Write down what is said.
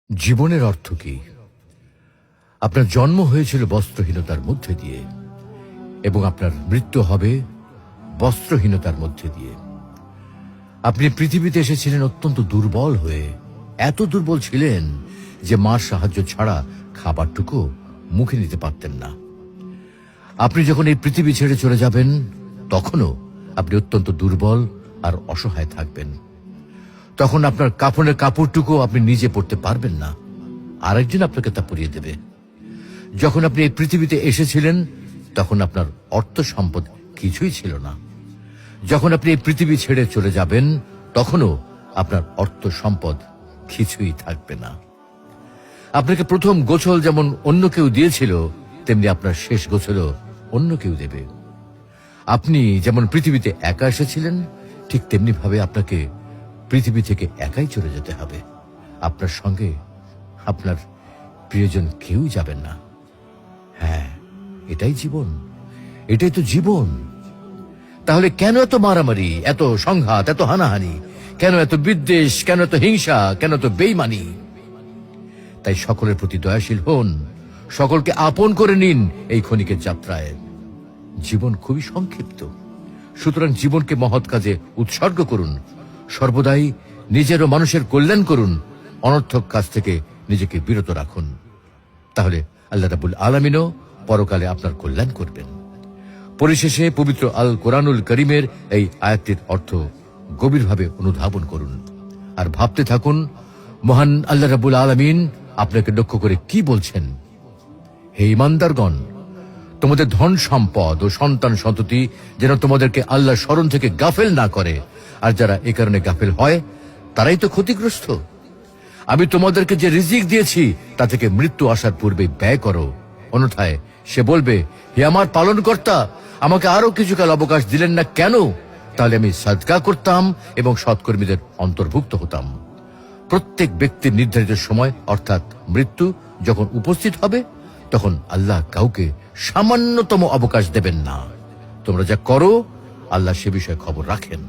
জীবনের অর্থ কি? আপনার জন্ম হয়েছিল বস্ত্রহীনতার মধ্যে দিয়ে এবং আপনার মৃত্যু হবে বস্ত্রহীনতার মধ্যে দিয়ে। আপনি পৃথিবীতে এসেছিলেন অত্যন্ত দুর্বল হয়ে, এত দুর্বল ছিলেন যে মার সাহায্য ছাড়া খাবারটুকু মুখে নিতে পারতেন না। আপনি যখন এই পৃথিবী ছেড়ে চলে যাবেন তখনও আপনি অত্যন্ত দুর্বল আর অসহায় থাকবেন। তখন আপনার কাফনের কাপড়টুকু আপনি নিজে পরতে পারবেন না, আরেকজন আপনাকে তা পরিয়ে দেবে। যখন আপনি এই পৃথিবীতে এসেছিলেন তখন আপনার অর্থ সম্পদ কিছুই ছিল না। যখন আপনি এই পৃথিবী ছেড়ে চলে যাবেন তখনও আপনার অর্থ সম্পদ কিছুই থাকবে না। আপনাকে প্রথম গোছল যেমন অন্য কেউ দিয়েছিল, তেমনি আপনার শেষ গোছলও অন্য কেউ দেবে। আপনি যেমন পৃথিবীতে একা এসেছিলেন, ঠিক তেমনি ভাবে আপনাকে পৃথিবী থেকে একাই চলে যেতে হবে। আপনার সঙ্গে আপনার প্রিয়জন কেউ যাবেন না। হ্যাঁ, এটাই জীবন, এটাই তো জীবন। তাহলে কেন এত মারামারি, এত সংঘাত, এত হানাহানি? কেন এত বিদ্বেষ? কেন এত হিংসা? কেন এত বেইমানি? তাই সকলের প্রতি দয়াশীল হন, সকলকে আপন করে নিন এই ক্ষণিকের যাত্রায়। জীবন খুবই সংক্ষিপ্ত, সুতরাং জীবনকে মহৎ কাজে উৎসর্গ করুন। সর্বদাই নিজের ও মানুষের কল্যাণ করুন, অনর্থক কাজ থেকে নিজেকে বিরত রাখুন। তাহলে আল্লাহ রাব্বুল আলামিনও পরকালে আপনার কল্যাণ করবেন। পরিশেষে পবিত্র আল কোরআনুল করিমের এই আয়াতটির অর্থ গভীরভাবে অনুধাবন করুন আর ভাবতে থাকুন, মহান আল্লাহ রাব্বুল আলামিন আপনাকে লক্ষ্য করে কি বলছেন। হে ঈমানদারগণ, তোমাদের ধন সম্পদ ও সন্তান সন্ততি যেন তোমাদেরকে আল্লাহর স্মরণ থেকে গাফেল না করে, আর যারা এ কারণে গাফেল হয় তারাই তো ক্ষতিগ্রস্ত। আমি তোমাদেরকে যে রিজিক দিয়েছি তা থেকে মৃত্যু আসার পূর্বে ব্যয় করো, অন্যথায় সে বলবে, হে আমার পালনকর্তা, আমাকে আরো কিছুকাল অবকাশ দিলেন না কেন? তাহলে আমি সাদকা করতাম এবং সৎকর্মীদের অন্তর্ভুক্ত হতাম। প্রত্যেক ব্যক্তির নির্ধারিত সময় অর্থাৎ মৃত্যু যখন উপস্থিত হবে তখন আল্লাহ কাউকে সামান্যতম অবকাশ দেবেন না। তোমরা যা করো আল্লাহ সে বিষয়ে খবর রাখেন।